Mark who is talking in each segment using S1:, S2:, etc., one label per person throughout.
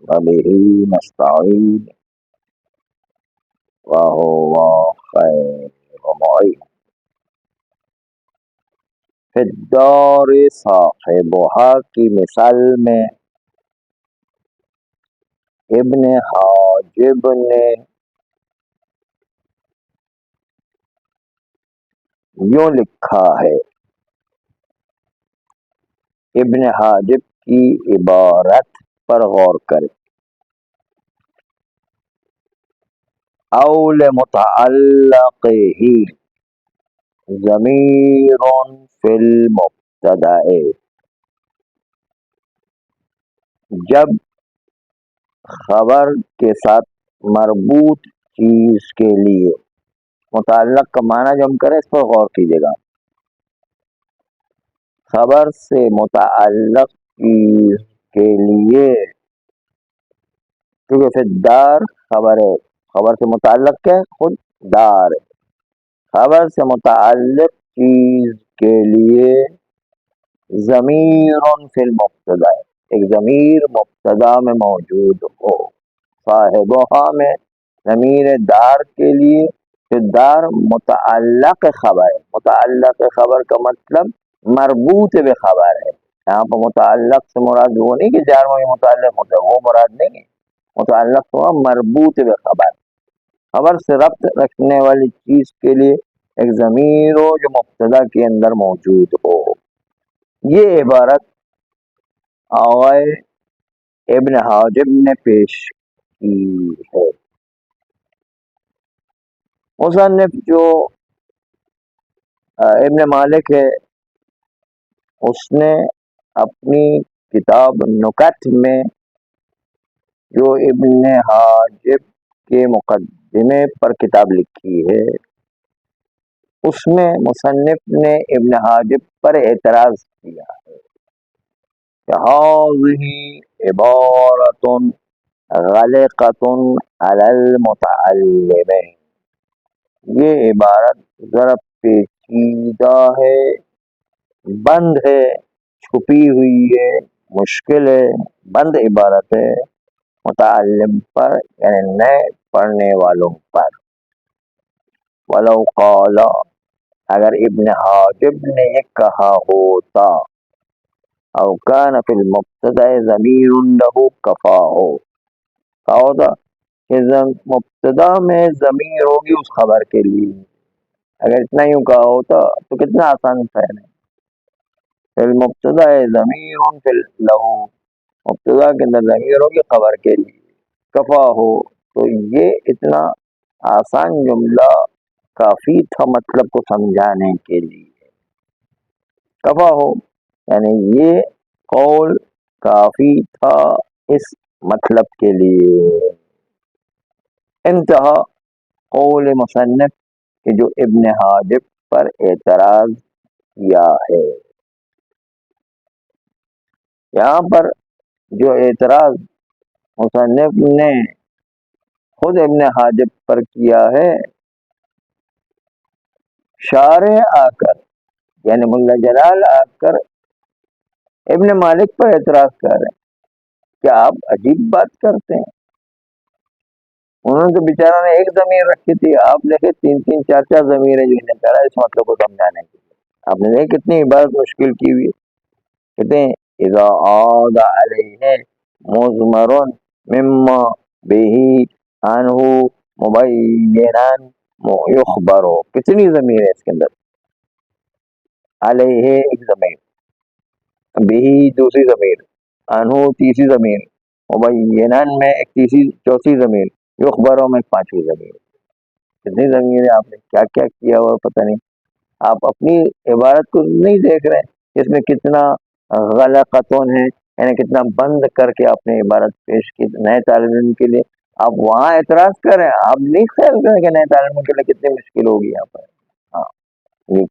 S1: وبه نستعين وهو خير معين فی الدار صاحبہ کی مثال میں ابن حاجب نے یوں لکھا ہے. ابن حاجب کی عبارت پر غور کریں. اول متعلق ہی ضمیر فی المبتدا، جب خبر کے ساتھ مربوط چیز کے لیے متعلق کا معنی جو ہم کریں اس پر غور کیجیے گا. خبر سے متعلق چیز کے لیے، کیونکہ پھر دار خبر ہے، خبر سے متعلق کیا ہے؟ خود دار ہے. خبر سے متعلق چیز کے لیے ضمیر فی المبتدا، ایک ضمیر مبتدا میں موجود ہو. صاحبہ میں ضمیر دار کے لیے، پھر دار متعلق خبر ہے. متعلق خبر کا مطلب مربوط بے خبر ہے. یہاں پر متعلق سے مراد وہ نہیں کہ جار میں متعلق ہوتا ہے، وہ مراد نہیں ہے. متعلق ہوا مربوط بے خبر، خبر سے ربط رکھنے والی چیز کے لیے ایک ضمیر ہو جو مبتدا کے اندر موجود ہو. یہ عبارت آغائے ابن حاجب نے پیش کی ہے. مصنف جو ابن مالک ہے، اس نے اپنی کتاب نکت میں جو ابن حاجب کے مقدمے پر کتاب لکھی ہے، اس میں مصنف نے ابن حاجب پر اعتراض کیا ہے کہ هذه عبارت غلقۃ علی المتعلم، یہ عبارت ذرا پیچیدہ ہے، بند ہے، چھپی ہوئی ہے، مشکل ہے، بند عبارت ہے متعلم پر، یعنی نئے پڑھنے والوں پر. ولو قال، اگر ابن حاجب نے یہ کہا ہوتا، او کان فی المبتدا ضمیر له کفاہ، کہا ہوتا کہ مبتدا میں ضمیر ہوگی اس خبر کے لیے، اگر اتنا یوں کہا ہوتا تو کتنا آسان تھا. فی المبتدا ضمیر فی له، مبتدا کے اندر ضمیر ہوگی خبر کے لیے، کفا ہو، تو یہ اتنا آسان جملہ کافی تھا مطلب کو سمجھانے کے لیے. کفا ہو یعنی یہ قول کافی تھا اس مطلب کے لیے. انتہا قول مصنف کہ جو ابن حاجب پر اعتراض کیا ہے. یہاں پر جو اعتراض مصنف نے خود ابن حاجب پر کیا ہے، شارح آ کر یعنی ملا جلال آ کر ابن مالک پر اعتراض کر رہے ہیں. کیا آپ عجیب بات کرتے ہیں؟ انہوں نے تو بیچارہ نے ایک ضمیر رکھی تھی، آپ دیکھے تین تین چار چار ضمیریں جو نے کرا اس مطلب کو سمجھانے کے لیے. آپ نے دیکھے کتنی عبارت مشکل کی ہوئی. کہتے ہیں اذا عاد علیہ مضمر مما به عنہ مبینا یخبر، کتنی ضمیر ہے اس کے اندر. علیہ ایک ضمیر، به دوسری ضمیر، عنہ تیسری ضمیر، مبینا میں ایک تیسری چوتھی ضمیر، یخبروں میں ایک پانچویں ضمیر. کتنی ضمیریں آپ نے کیا کیا کیا ہوا پتہ نہیں. آپ اپنی عبارت کو نہیں دیکھ رہے ہیں اس میں کتنا غلقتون ہے، یعنی کتنا بند کر کے آپ نے عبارت پیش کی نئے طالب علم کے لیے. آپ وہاں اعتراض کریں، آپ نہیں خیال کریں کہ نئے طالب علم کے لیے کتنی مشکل ہوگی یہاں پر. ہاں یہ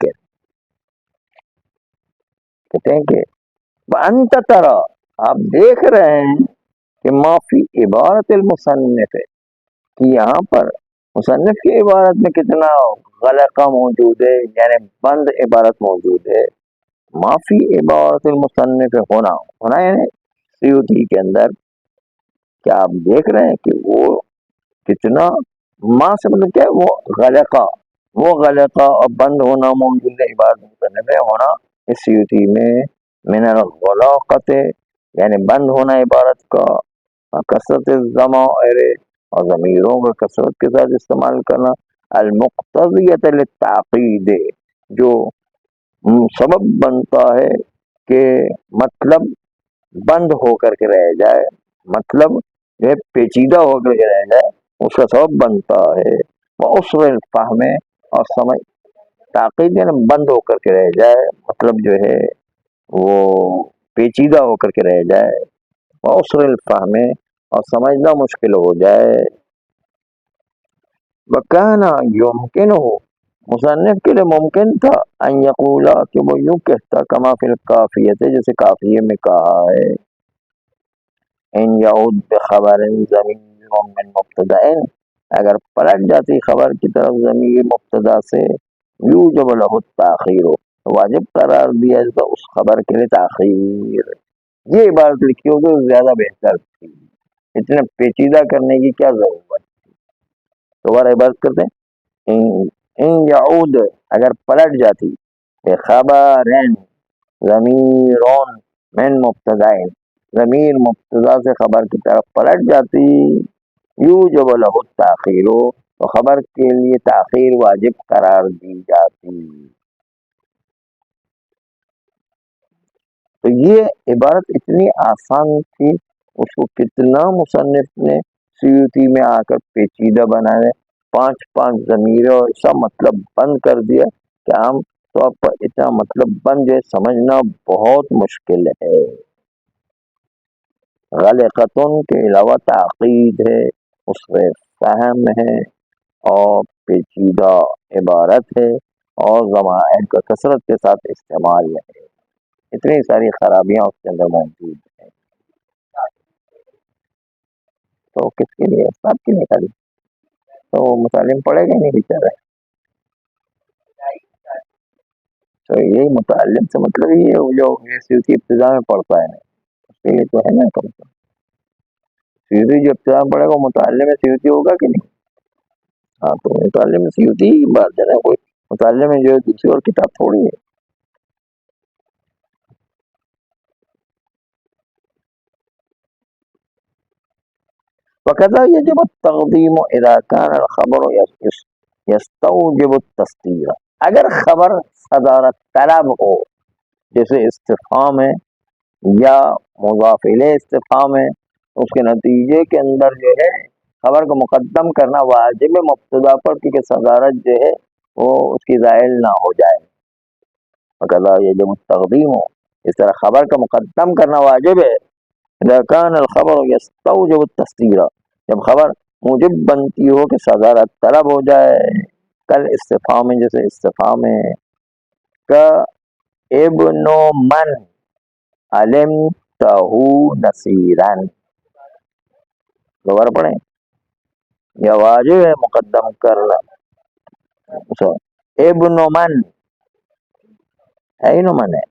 S1: کہتے ہیں کہ وانت ترى، آپ دیکھ رہے ہیں کہ معافی عبارت المصنف ہے، کہ یہاں پر مصنف کی عبارت میں کتنا غلقہ موجود ہے، یعنی بند عبارت موجود ہے. معافی عبارت المصنف ہونا یعنی سیوطی کے اندر کیا آپ دیکھ رہے ہیں کہ وہ کتنا، ماں سے مطلب کیا ہے، وہ غلقہ اور بند ہونا ممکن ہے عبادت کرنے میں ہونا اس سیوتی میں من الغلاقت، یعنی بند ہونا عبارت کا، کثرت الضمائر اور ضمیروں کا کثرت کے ساتھ استعمال کرنا، المقتضیت للتعقید، جو سبب بنتا ہے کہ مطلب بند ہو کر کے رہ جائے، مطلب جو ہے پیچیدہ ہو کر کے رہ جائے، اس کا سبب بنتا ہے وہ عسر الفہم، اور سمجھ تاقید یعنی بند ہو کر کے رہ جائے، مطلب جو ہے وہ پیچیدہ ہو کر کے رہ جائے، وہ عسر الفہم اور سمجھنا مشکل ہو جائے۔ وکانا یمکن ہو، مصنف کے لیے ممکن تھا ان یقولا کہ وہ یوں کہتا کما فی الکافیت، جیسے کافیے میں کہا ہے، ان یعود بخبر ضمیر من مبتدا، اگر پلٹ جاتی خبر کی طرف ضمیر مبتدا سے، یوجب له التاخیر، واجب قرار دیا جاتا اس خبر کے لیے تاخیر۔ یہ عبارت لکھی ہوگی تو زیادہ بہتر تھی، اتنے پیچیدہ کرنے کی کیا ضرورت۔ دوبارہ عبارت کرتے ہیں، ان یعود اگر پلٹ جاتی، بخبرن ضمیرون من مبتدائن، ضمیر مبتدا سے خبر کی طرف پلٹ جاتی، یوجب له التاخیر، تو خبر کے لیے تاخیر واجب قرار دی جاتی۔ تو یہ عبارت اتنی آسان تھی، اس کو کتنا مصنف نے سیوطی میں آ کر پیچیدہ بنایا، 5 ضمیریں اور سب مطلب بند کر دیا کہ عام طور پر اتنا مطلب بند ہے سمجھنا بہت مشکل ہے۔ غلقتن کے علاوہ تعقید ہے، اس میں فہم ہے، اور پیچیدہ عبارت ہے، اور ضمائر کا کثرت کے ساتھ استعمال ہے، اتنی ساری خرابیاں اس کے اندر موجود ہیں۔ تو کس کے لیے؟ سب کے لیے خالی، تو متعلم پڑھے گا نہیں بیچارہ۔ تو یہ متعلم سے مطلب یہ ہے جو سیوطی ابتدا میں پڑھتا ہے، اس کے لیے تو ہے نا کم سے کم۔ سیوطی جو ابتدا میں پڑھے گا متعلم سیوطی ہوگا کہ نہیں؟ ہاں، تو متعلم سیوطی کی بات ہے نا، کوئی متعلم میں جو ہے دوسری اور کتاب تھوڑی ہے۔ وَكَذَا يَجِبُ التَّقْدِيمُ إِذَا كَانَ الْخَبَرُ يَسْتَوْجِبُ التَّصْدِيرَ، اگر خبر صدارت طلب ہو، جیسے استفہام ہے یا مضاف الیہ استفہام ہے، اس کے نتیجے کے اندر جو ہے خبر کو مقدم کرنا واجب مبتدا پر، کیونکہ صدارت جو ہے وہ اس کی زائل نہ ہو جائے۔ وَكَذَا يَجِبُ التَّقْدِيمُ، اس طرح خبر کا مقدم کرنا واجب ہے، اذا كان الخبر يستوجب التصدير، جب خبر موجب بنتی ہو کہ صدارت طلب ہو جائے، کل استفہام، جیسے استفہام ہے، کا ابن من علمتہ نصیرا، دوبارہ پڑھیں، یا واجب ہے مقدم کرنا، ابن من، این من ہے،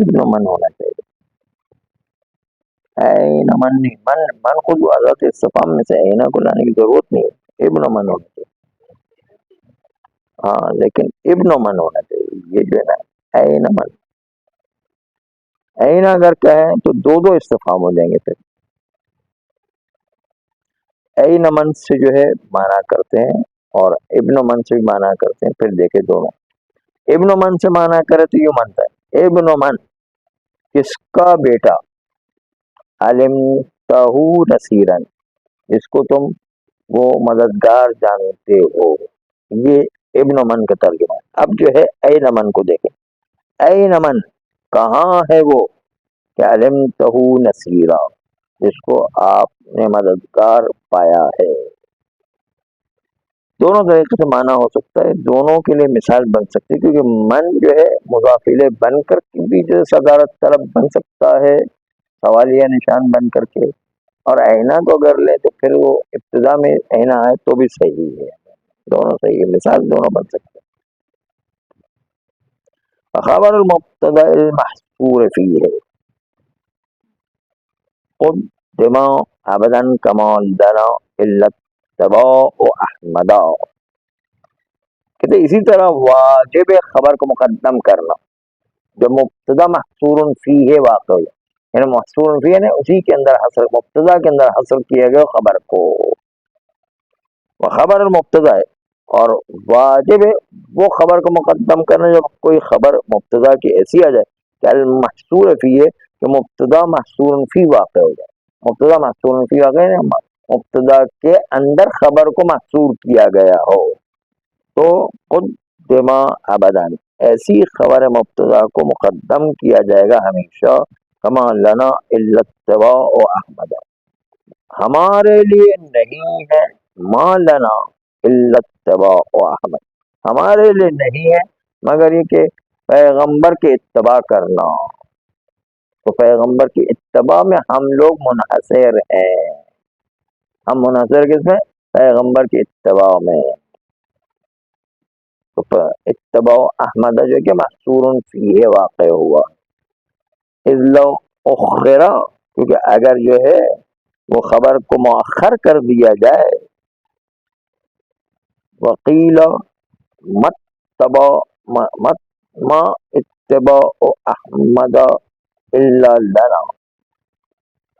S1: ابن من ہونا چاہیے، این من نہیں، من خود حضرت استفہام میں سے اینا کو لانے کی ضرورت نہیں ہے، ابن من ہونا چاہیے، ہاں لیکن ابن من ہونا چاہیے، یہ جو ہے نا این من، این اگر کہیں تو دو استفہام ہو جائیں گے، پھر این من سے جو ہے مانا کرتے ہیں اور ابن من سے بھی مانا کرتے ہیں، پھر دیکھیں دونوں، ابن من سے مانا کرے تو یوں مانتا ہے، ابن من کس کا بیٹا، علمتہ نصیرا، جس کو تم وہ مددگار جانتے ہو، یہ ابن من کا ترجمہ ہے۔ اب جو ہے این من کو دیکھیں، این من کہاں ہے وہ کہ علمتہ نصیرا، جس کو آپ نے مددگار پایا ہے۔ دونوں طریقے سے معنی ہو سکتا ہے، دونوں کے لیے مثال بن سکتی ہے، کیونکہ من جو ہے مضاف الیہ بن کر بھی جو صدارت طلب بن سکتا ہے، سوالیہ نشان بن کر کے، اور اینا کو اگر لے تو پھر وہ ابتدا میں اینا ہے تو بھی صحیح ہے، دونوں صحیح ہے، مثال دونوں بن سکتے ہیں۔ خبر المبتدا المحصور فیہ، خود دما ابدا کمال دنا علت تبا و احمدا. کہتے اسی طرح واجب خبر کو مقدم کرنا جو مبتدا محصور فی ہے واقع ہو، یعنی محصور فی ہے اسی کے اندر حصر، مبتدا کے اندر حصر کیا گیا خبر کو. وہ خبر مبتدا ہے اور واجب ہے وہ خبر کو مقدم کرنا جب کوئی خبر مبتدا کی ایسی آ جائے کہ المحصور فی ہے کہ مبتدا محصور فی واقع ہو جائے. مبتدا محصور فی واقع ہے، مبتدا کے اندر خبر کو محصور کیا گیا ہو تو قدما ابدان ایسی خبر مبتدا کو مقدم کیا جائے گا ہمیشہ. کما لنا الا اتباع و احمد، ہمارے لیے نہیں ہے، ما لنا الا اتباع و احمد، ہمارے لیے نہیں ہے مگر یہ کہ پیغمبر کے اتباع کرنا. تو پیغمبر کی اتباع میں ہم لوگ منحصر ہیں، ہم منحصر کس میں؟ پیغمبر کی اتباع میں. تو اتباع احمد جو کہ محصور فی ہے واقع ہوا. اذ لو اخرا، کیونکہ اگر جو ہے وہ خبر کو مؤخر کر دیا جائے، وقیل مت تبا مت ما اتباع احمد الا لنا،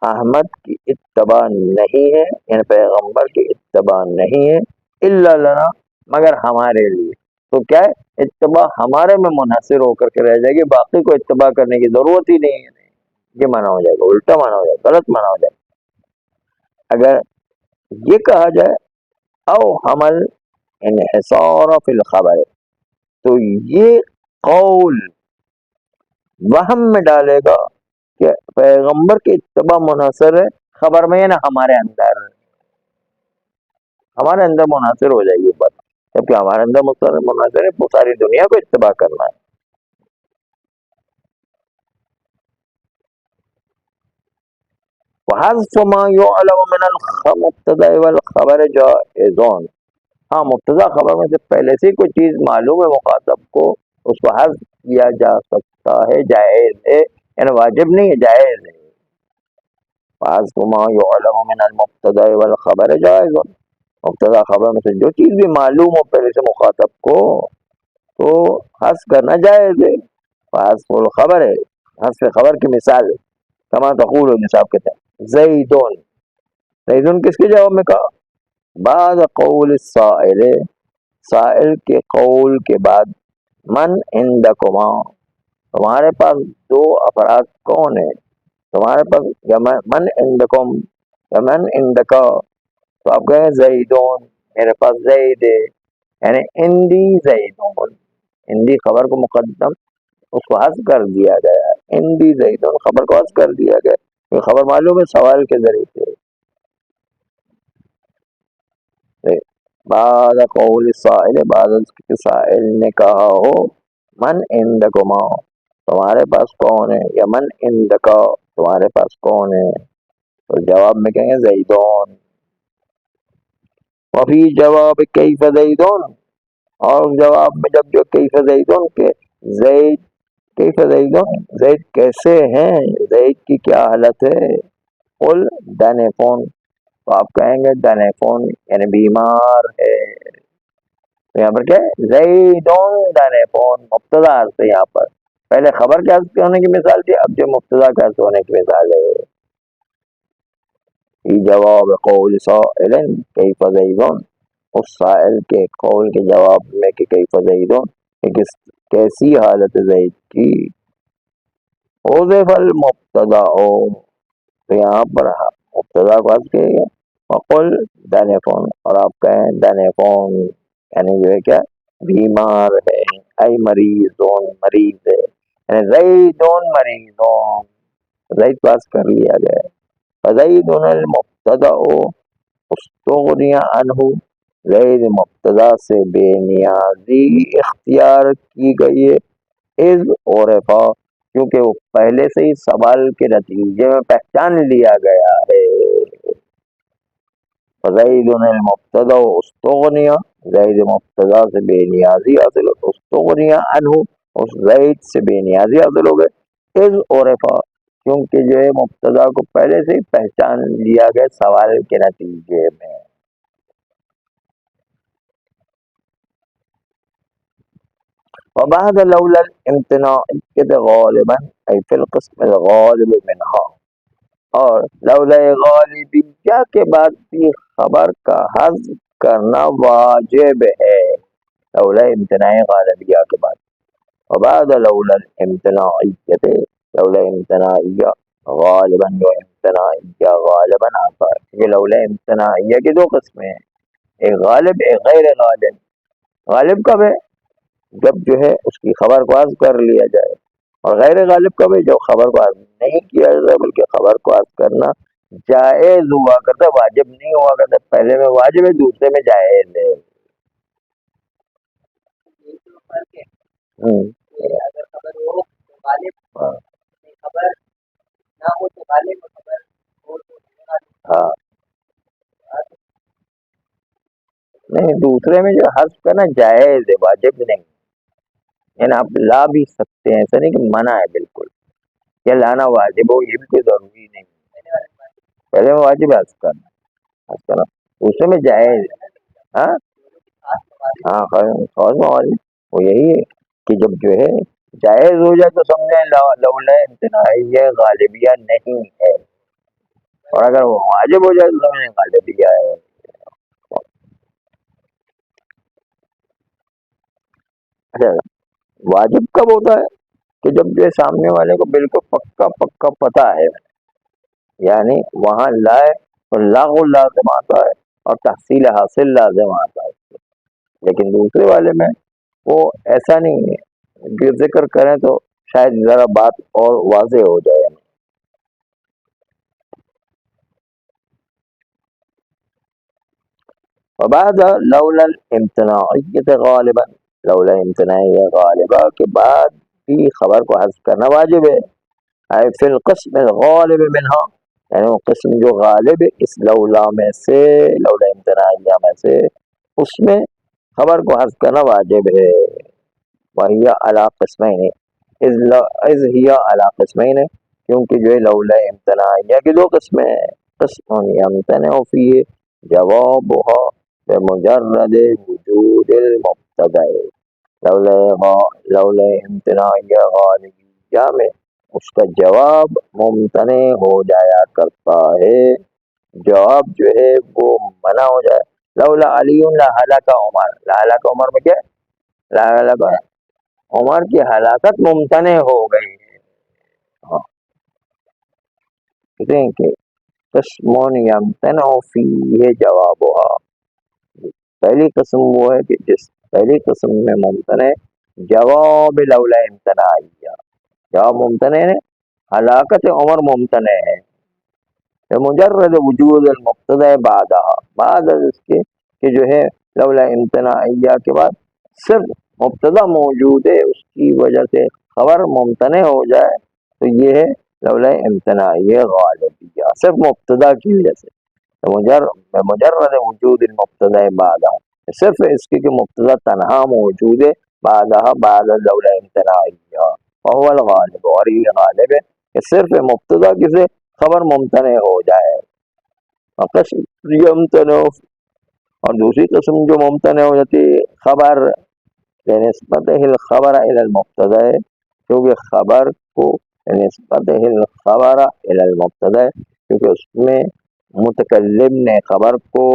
S1: احمد کی اتباع نہیں ہے یعنی پیغمبر کی اتباع نہیں ہے، الا لنا مگر ہمارے لیے. تو کیا ہے؟ اتباع ہمارے میں منحصر ہو کر کے رہ جائے گی، باقی کو اتباع کرنے کی ضرورت ہی نہیں ہے. یہ مانا ہو جائے گا، الٹا مانا ہو جائے گا، غلط مانا ہو جائے گا. اگر یہ کہا جائے او حمل انحصار فی الخبر، تو یہ قول وہم میں ڈالے گا کہ پیغمبر کی اتباع منحصر ہے خبر میں، یعنی ہمارے اندر، ہمارے اندر منحصر ہو جائے گی بات، جبکہ ہمارے اندر منحصر ہے ساری دنیا کو اتباع کرنا ہے. وحذف ما يعلم من المبتدا والخبر جائز، ہاں مبتدا خبر میں سے پہلے سے کوئی چیز معلوم ہے مخاطب کو، اس کو حذف کیا جا سکتا ہے، جائز ہے، یعنی واجب نہیں ہے، جائز ہے. وحذف ما يعلم من المبتدا والخبر جائز، مبتدا خبر میں سے جو چیز بھی معلوم ہو پہلے سے مخاطب کو تو حذف کرنا جائز ہے. حذف الخبر ہے، حذف خبر کی مثال کما تقول نصاب کہتے ہیں زیدون، زیدون کس کے جواب میں کہا؟ بعد قول السائل، سائل کے قول کے بعد، من عندکما، تمہارے پاس دو افراد کون ہیں؟ تمہارے پاس یا من عندکم یا من عندکا، تو آپ کہیں زیدون، میرے پاس زید ہے، یعنی اندی زیدون، اندی خبر کو مقدم اس کو حذف کر دیا گیا، اندی زیدون خبر کو حذف کر دیا گیا، یہ خبر معلوم ہے سوال کے ذریعے سے. بعد قول السائل، بعد سائل نے کہا ہو من عندکما، تمہارے پاس کون ہے، یا من عندکا، تمہارے پاس کون ہے، تو جواب میں کہیں گے زیدون. وفی جواب کیف زیدون، اور جواب میں جب جو کیف زیدون کہ زید، کیف زیدون زید کیسے ہیں، زید کی کیا حالت ہے، قل دنفون، تو آپ کہیں گے دنفون یعنی بیمار ہے. تو یہاں پر کیا ہے؟ زیدون دنفون، مبتدا سے یہاں پر پہلے خبر کے حذف ہونے کی مثال تھی، اب جو مبتدا کے حذف ہونے کی مثال ہے. جواب قول سائل کیف زیدون، اس سائل کے قول کے جواب میں کہ کیف زیدون، کیسی حالت زید کی. حذف المبتدا، تو یہاں پر مبتدا کو حذف کیا گیا، وقل دنفون، اور آپ کہیں دنفون یعنی جو ہے کیا، بیمار ہے، ای مریضون مریض ہے، یعنی زیدون مریضون، زید پاس کر لیا گیا. فزیدون المبتدا استغنی عنہ، زید مبتدا سے بے نیازی اختیار کی گئی ہے، اذ عرفا، کیونکہ وہ پہلے سے ہی سوال کے نتیجے میں پہچان لیا گیا ہے. فزیدون المبتدا استغنی، زید مبتدا سے بے نیازی حاصل ہو، استغنی عنہ اس زید سے بے نیازی حاصل ہو گئے، اذ عرفا کیونکہ جو ہے مبتدا کو پہلے سے ہی پہچان لیا گیا سوال کے نتیجے میں. وبعد لولا الامتناعية غالبا أي في القسم الغالب منها. اور لولا غالبیہ کے بعد بھی خبر کا حذف کرنا واجب ہے. لولا امتناع غالبیہ کے بعد. وبعد لولا الامتناعیت، لولا امتناعیہ غالباً، جو امتناعیہ غالباً آتا ہے. یہ لولا امتناعیہ کی دو قسمیں ہیں، ایک غالب ایک غیر غالب. غالب کب ہے؟ جب جو ہے اس کی خبر کو حذف کر لیا جائے. اور غیر غالب کب ہے؟ جب خبر کو حذف نہیں کیا جائے بلکہ خبر کو حذف کرنا جائز ہوا کرتا، واجب نہیں ہوا کرتا. پہلے میں واجب ہے، دوسرے میں جائز ہے. ہاں نہیں، دوسرے میں جو حذف کرنا جائز ہے، واجب نہیں. یعنی آپ لا بھی سکتے ہیں، ایسا نہیں کہ منع ہے بالکل. یا لانا واجب ہو یہ بھی کوئی ضروری نہیں. پہلے میں واجب ہے حذف کرنا، حذف کرنا دوسرے میں جائز ہے. ہاں ہاں خاص واجب وہ یہی ہے کہ جب جو ہے جائز ہو جائے تو سمجھیں لولا امتناعیہ غالبیہ نہیں ہے، اور اگر وہ واجب ہو جائے تو سمجھیں غالبیہ ہے. اچھا، واجب کب ہوتا ہے؟ کہ جب جو سامنے والے کو بالکل پکا پکا پتہ ہے، یعنی وہاں لائے اور لاغ لازم آتا ہے اور تحصیل حاصل لازم آتا ہے. لیکن دوسرے والے میں وہ ایسا نہیں ہے. جو ذکر کریں تو شاید ذرا بات اور واضح ہو جائے. وبعد لولا الامتناعیت غالبا، لولا امتناعیہ غالبہ کے بعد بھی خبر کو حذف کرنا واجب ہے. فی القسم الغالب منها، یعنی وہ قسم جو غالب ہے اس لولا میں سے، لولا امتناعیہ میں سے، اس میں خبر کو حذف کرنا واجب ہے. وہی علی قسمین، اذ ہی علی قسمین، کیونکہ جو ہے لولا امتناعیہ کی دو قسمیں ہیں. قسم یمتنع فیہ جوابها بمجرد وجود المبتدا. لولا امتناعیہ غالبیہ میں اس کا جواب ممتنع ہو جایا کرتا ہے، جواب جو ہے وہ منع ہو جائے. لولا علی لہلک عمر، لہلک عمر میں کیا؟ لہلک عمر کی ہلاکت ممتنع ہو گئی. ہاں کہتے ہیں کہ قسم یمتنع فیہ جوابها، پہلی قسم وہ ہے کہ جس پہلی قسم میں ممتنع جواب لولا امتناعیہ، جواب ممتنع ہے، ہلاکت عمر ممتنع ہے. مجرد وجود المبتدا بعد اس کے کہ جو ہے لولا امتناعیہ کے بعد صرف مبتدا موجود ہے، اس کی وجہ سے خبر ممتنع ہو جائے تو یہ ہے لولا امتناعیہ غالبیہ، صرف مبتدا کی وجہ سے. مجرد وجود المبتدا بعدہ، صرف اس کی کہ مبتدا تنہا موجود ہے بعد لولا امتناعیہ، وهو الغالب، اور یہ غالب ہے کہ صرف مبتدا کی سے خبر ممتنع ہو جائے. قسم یمتنع، اور دوسری قسم جو ممتنع ہو جاتی ہے خبر نسبت الخبر الى المبتدا، کیونکہ خبر کو نسبت الخبر الى المبتدا، کیونکہ اس میں متکلم نے خبر کو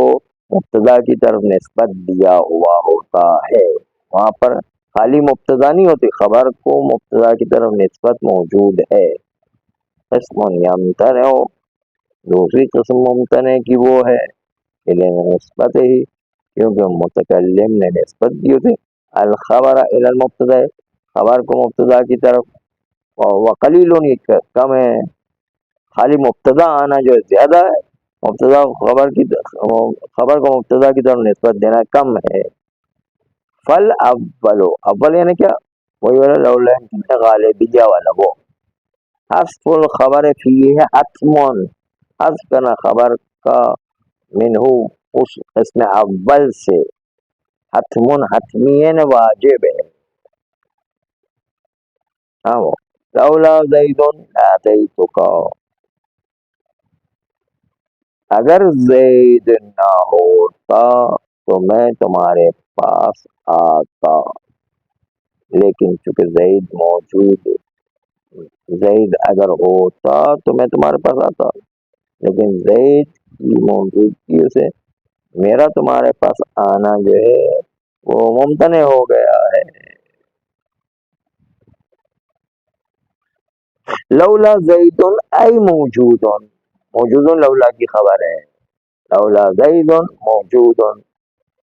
S1: مبتدا کی طرف نسبت دیا ہوا ہوتا ہے. وہاں پر خالی مبتدا نہیں ہوتی، خبر کو مبتدا کی طرف نسبت موجود ہے. قسم یمتنع، دوسری قسم ممتنع کی وہ ہے نسبت ہی، کیونکہ متکلم نے نسبت دی ہوتی الخبر الى المبتدا، خبر کو مبتدا کی طرف. وقلیل کم ہے، خالی مبتدا آنا جو زیادہ ہے، مبتدا خبر کو مبتدا کی طرف نسبت دینا کم ہے. فل اول یعنی کیا؟ وہی والا لولا غالبیہ والا، وہ حذف الخبر فیہ حتم، حذف کرنا خبر کا منہو اس قسم اول سے، حتم حتمی واجب ہے. ہاں وہ لولا زید لاتیتک، اگر زید نہ ہوتا تو میں تمہارے پاس آتا، لیکن چونکہ زید اگر ہوتا تو میں تمہارے پاس آتا، لیکن زید کی موجودگی سے میرا تمہارے پاس آنا جو ہے وہ ممتنع ہو گیا ہے۔ لولا زید ای موجود، موجود لولا کی خبر ہے، لولا زید موجود،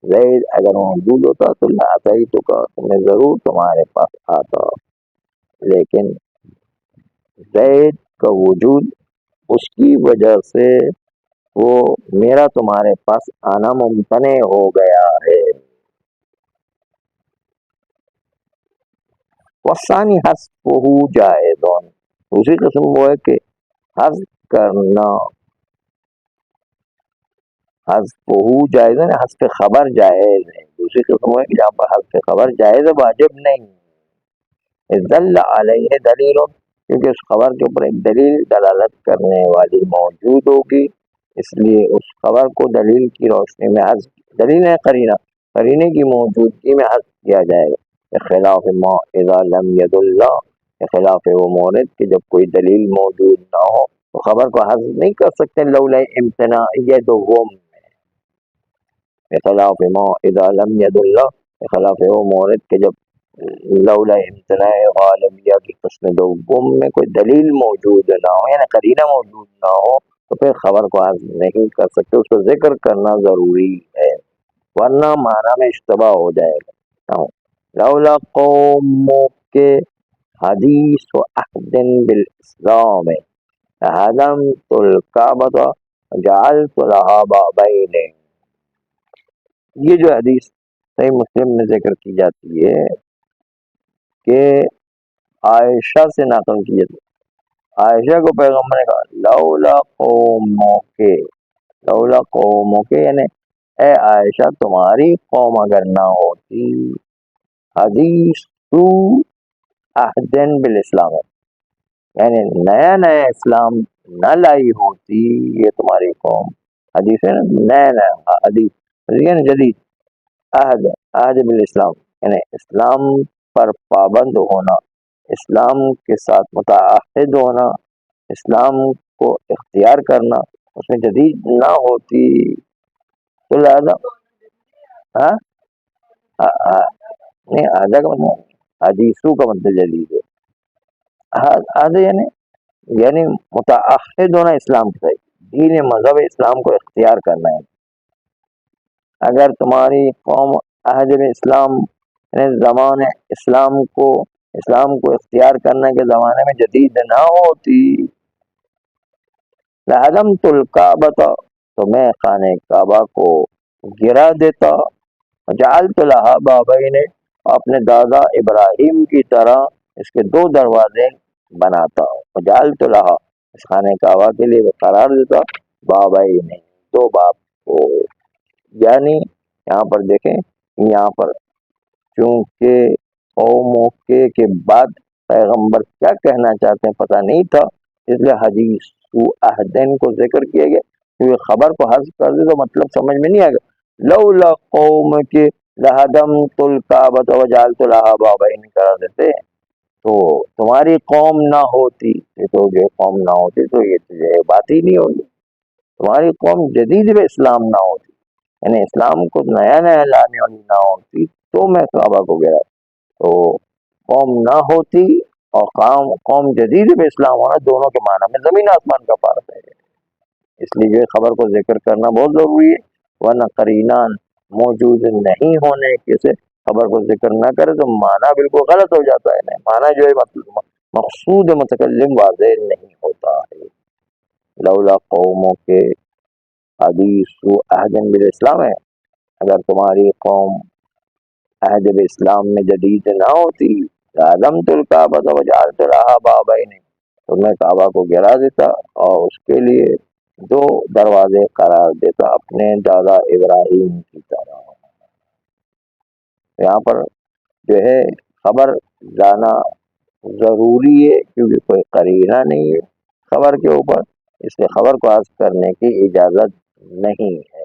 S1: زید اگر موجود ہوتا تو لاتیتک، تو میں ضرور تمہارے پاس آتا، لیکن زید کا وجود اس کی وجہ سے وہ میرا تمہارے پاس آنا ممتنع ہو گیا ہے۔ وثانی حذفہ جائز، دوسری قسم وہ ہے کہ حذف کرنا، حذفہ جائز ہے، حذف خبر جائز ہے۔ دوسری قسم وہ ہے کہ جہاں پر حذف خبر جائز ہے واجب نہیں، دل علیہ دلیل، کیونکہ اس خبر کے اوپر ایک دلیل دلالت کرنے والی موجود ہوگی، اس لیے اس خبر کو دلیل کی روشنی میں حذف، دلیل ہے قرینہ، قرینے کی موجودگی میں حذف کیا جائے گا، خلاف ما اذا لم ید اللہ، خلاف وہ مورد کہ جب کوئی دلیل موجود نہ ہو تو خبر کو حذف نہیں کر سکتے، لولا امتناعیت دوم، خلاف ما اذا لم ید اللہ، خلاف وہ مورد کہ جب لولا امتناع غالبیہ کی قسم دوم میں کوئی دلیل موجود نہ ہو، یعنی قرینہ موجود نہ ہو تو پھر خبر کو حذف نہیں کر سکتے، اس کو ذکر کرنا ضروری ہے، ورنہ معنی میں اشتباہ ہو جائے گا۔ لولا قوم کے حدیث و عہد بالاسلام هدمت الکعبۃ جعلت لها بابین، یہ جو حدیث صحیح مسلم میں ذکر کی جاتی ہے کہ عائشہ سے نقل کی جاتی ہے، عائشہ کو پیغمبر نے کہا لولا قوموں کے، لولا قوموں کے یعنی اے عائشہ تمہاری قوم اگر نہ ہوتی، حدیث تو عہدن بالاسلام، یعنی نیا نیا اسلام نہ لائی ہوتی یہ تمہاری قوم، حدیث ہے نا، نیا نیا حدیث یعنی جدید، عہد بالاسلام یعنی اسلام پر پابند ہونا، اسلام کے ساتھ متعہد ہونا، اسلام کو اختیار کرنا، اس میں جدید نہ ہوتی تو لہذا نہیں، آدھا کا مطلب حدیثوں کا مطلب جدید ہے، آدھا یعنی متعہد ہونا اسلام کے ساتھ، دین مذہب اسلام کو اختیار کرنا ہے۔ اگر تمہاری قوم عہد اسلام یعنی زمان اسلام کو اختیار کرنے کے زمانے میں جدید نہ ہوتی، لہدمت الکعبۃ، تو میں خانہ کعبہ کو گرا دیتا، جعلت لها بابین، اپنے دادا ابراہیم کی طرح اس کے دو دروازے بناتا، جعلت لها، اس خانہ کعبہ کے لیے وہ قرار دیتا بابین، دو باب کو، یعنی یہاں پر دیکھیں، یہاں پر چونکہ قوموں کے بعد پیغمبر کیا کہنا چاہتے ہیں پتہ نہیں تھا، اس لیے حدیث تو عہدین کو ذکر کیا گیا، کیونکہ خبر کو حذف کر دے تو مطلب سمجھ میں نہیں آئے گا، لولا قوم کے لہدمت الکعبۃ وجعلت لها بابین کرا دیتے تو تمہاری قوم نہ ہوتی، یہ تو جو قوم نہ ہوتی تو یہ بات ہی نہیں ہوگی، تمہاری قوم جدید میں اسلام نہ ہوتی، یعنی اسلام کو نیا نیا لانے والی نہ ہوتی تو میں کعبہ کو گرا، تو قوم نہ ہوتی اور قوم جدید میں اسلام ہونا، دونوں کے معنی میں زمین آسمان کا فرق ہے، اس لیے یہ خبر کو ذکر کرنا بہت ضروری ہے، ورنہ قرینہ موجود نہیں ہونے کے سے خبر کو ذکر نہ کرے تو معنی بالکل غلط ہو جاتا ہے، معنی جو ہے مقصود متکلم واضح نہیں ہوتا ہے۔ لولا قوموں کے حدیث عہد بالاسلام ہے، اگر تمہاری قوم عہد اسلام میں جدید نہ ہوتی، لعظمت الکعبۃ وجعلت لها بابین، تو میں کعبہ کو گرا دیتا اور اس کے لیے دو دروازے قرار دیتا اپنے دادا ابراہیم کی طرح۔ یہاں پر جو ہے خبر لانا ضروری ہے کیونکہ کوئی قرینہ نہیں ہے خبر کے اوپر، اس لیے خبر کو عرض کرنے کی اجازت نہیں ہے۔